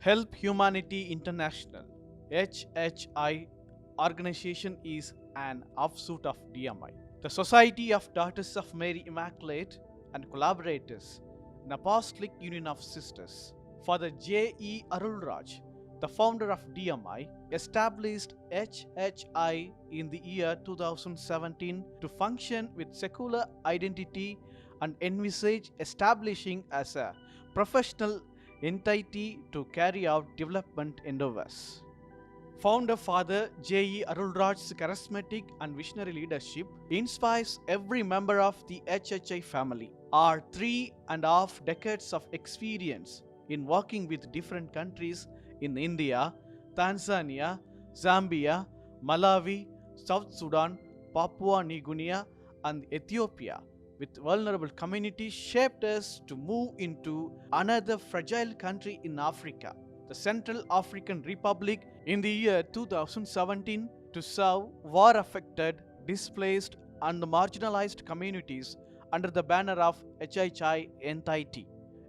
Help Humanity International (HHI) organization is an offshoot of DMI. The Society of Daughters of Mary Immaculate and collaborators, an apostolic union of sisters. Father J. E. Arulraj, the founder of DMI, established HHI in the year 2017 to function with secular identity and envisage establishing as a professional entity to carry out development endeavors. Founder Father J.E. Arulraj's charismatic and visionary leadership inspires every member of the HHI family. Our 3.5 decades of experience in working with different countries in India, Tanzania, Zambia, Malawi, South Sudan, Papua New Guinea, and Ethiopia with vulnerable communities shaped us to move into another fragile country in Africa, the Central African Republic, in the year 2017 to serve war affected, displaced, and marginalized communities under the banner of HHI entity.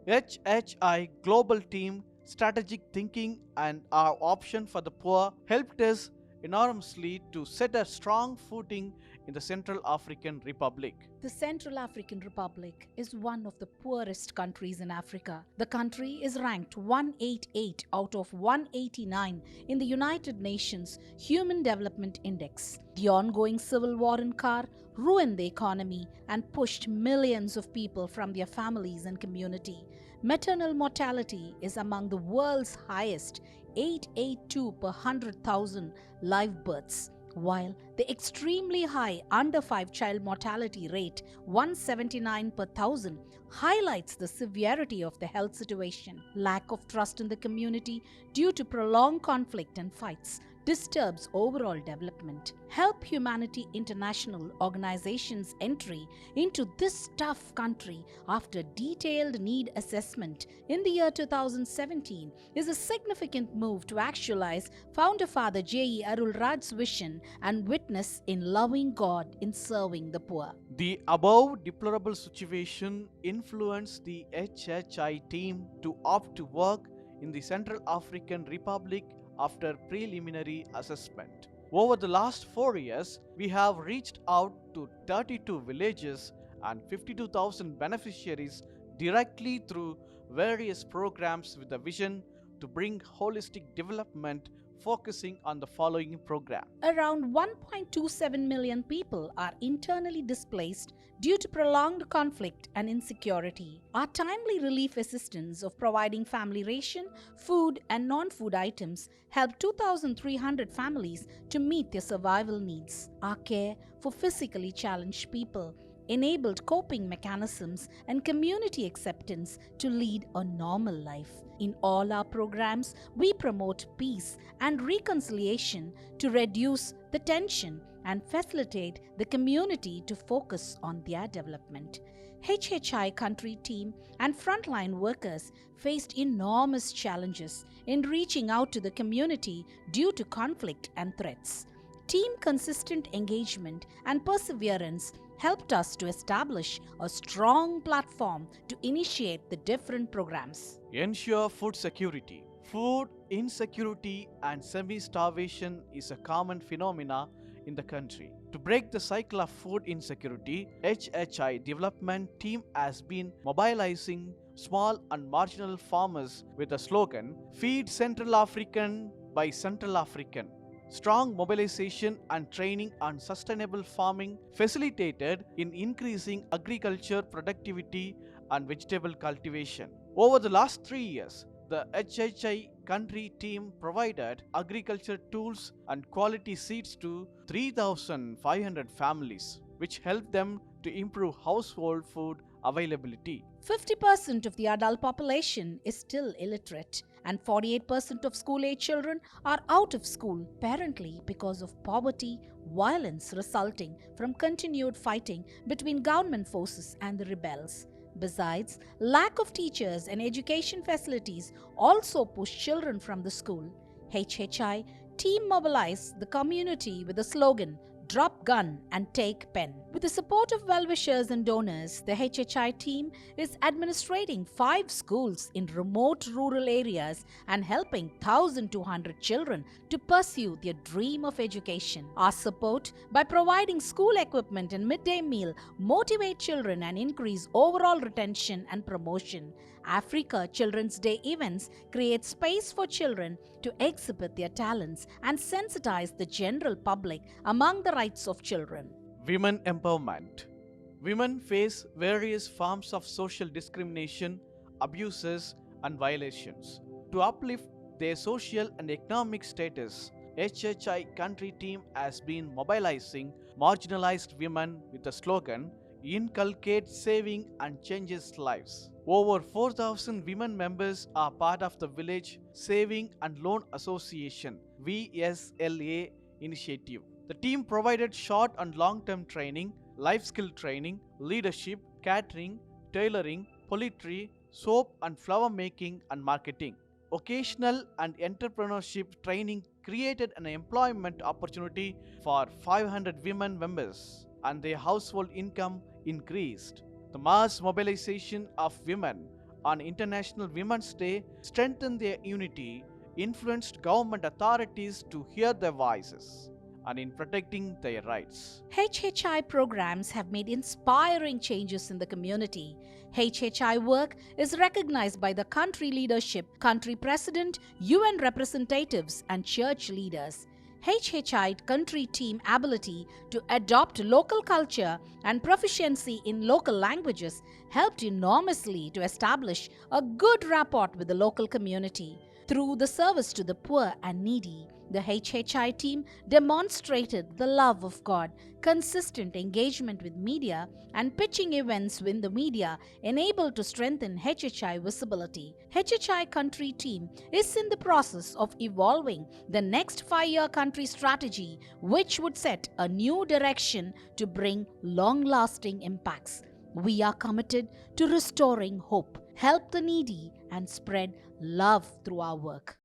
HHI Global Team Strategic Thinking and our Option for the Poor helped us enormously to set a strong footing in the Central African Republic. The Central African Republic is one of the poorest countries in Africa. The country is ranked 188 out of 189 in the United Nations Human Development Index. The ongoing civil war in CAR ruined the economy and pushed millions of people from their families and community. Maternal mortality is among the world's highest, 882 per 100,000 live births, while the extremely high under 5 child mortality rate, 179 per 1,000, highlights the severity of the health situation. Lack of trust in the community due to prolonged conflict and fights disturbs overall development. Help Humanity International organization's entry into this tough country after detailed need assessment in the year 2017 is a significant move to actualize Founder Father J.E. Arulraj's vision and witness in loving God in serving the poor. The above deplorable situation influenced the HHI team to opt to work in the Central African Republic after preliminary assessment. Over the last 4 years, we have reached out to 32 villages and 52,000 beneficiaries directly through various programs with a vision to bring holistic development, focusing on the following program. Around 1.27 million people are internally displaced due to prolonged conflict and insecurity. Our timely relief assistance of providing family ration, food, and non-food items helped 2,300 families to meet their survival needs. Our care for physically challenged people enabled coping mechanisms and community acceptance to lead a normal life. In all our programs, we promote peace and reconciliation to reduce the tension and facilitate the community to focus on their development. HHI country team and frontline workers faced enormous challenges in reaching out to the community due to conflict and threats. Team consistent engagement and perseverance helped us to establish a strong platform to initiate the different programs. Ensure food security. Food insecurity and semi-starvation is a common phenomena in the country. To break the cycle of food insecurity, HHI development team has been mobilizing small and marginal farmers with the slogan Feed Central African by Central African. Strong mobilization and training on sustainable farming facilitated in increasing agriculture productivity and vegetable cultivation. Over the last 3 years, the HHI country team provided agriculture tools and quality seeds to 3,500 families, which helped them to improve household food availability. 50% of the adult population is still illiterate, and 48% of school-age children are out of school parentally because of poverty, violence resulting from continued fighting between government forces and the rebels. Besides, lack of teachers and education facilities also push children from the school. HHI team mobilized the community with the slogan, drop gun and take pen. With the support of well-wishers and donors, the HHI team is administrating 5 schools in remote rural areas and helping 1,200 children to pursue their dream of education. Our support by providing school equipment and midday meal motivate children and increase overall retention and promotion. Africa Children's Day events create space for children to exhibit their talents and sensitize the general public among the rights of children. Women empowerment. Women face various forms of social discrimination, abuses, and violations. To uplift their social and economic status, HHI country team has been mobilizing marginalized women with the slogan Inculcate Saving and Changes Lives. Over 4,000 women members are part of the Village Saving and Loan Association VSLA initiative. The team provided short and long-term training, life skill training, leadership, catering, tailoring, poultry, soap and flower making and marketing. Occasional and entrepreneurship training created an employment opportunity for 500 women members and their household income increased. The mass mobilization of women on International Women's Day strengthened their unity, influenced government authorities to hear their voices, and in protecting their rights. HHI programs have made inspiring changes in the community. HHI work is recognized by the country leadership, country president, UN representatives, and church leaders. HHI country team ability to adopt local culture and proficiency in local languages helped enormously to establish a good rapport with the local community. Through the service to the poor and needy, the HHI team demonstrated the love of God, consistent engagement with media, and pitching events in the media enabled to strengthen HHI visibility. HHI country team is in the process of evolving the next 5-year country strategy, which would set a new direction to bring long-lasting impacts. We are committed to restoring hope, help the needy, and spread love through our work.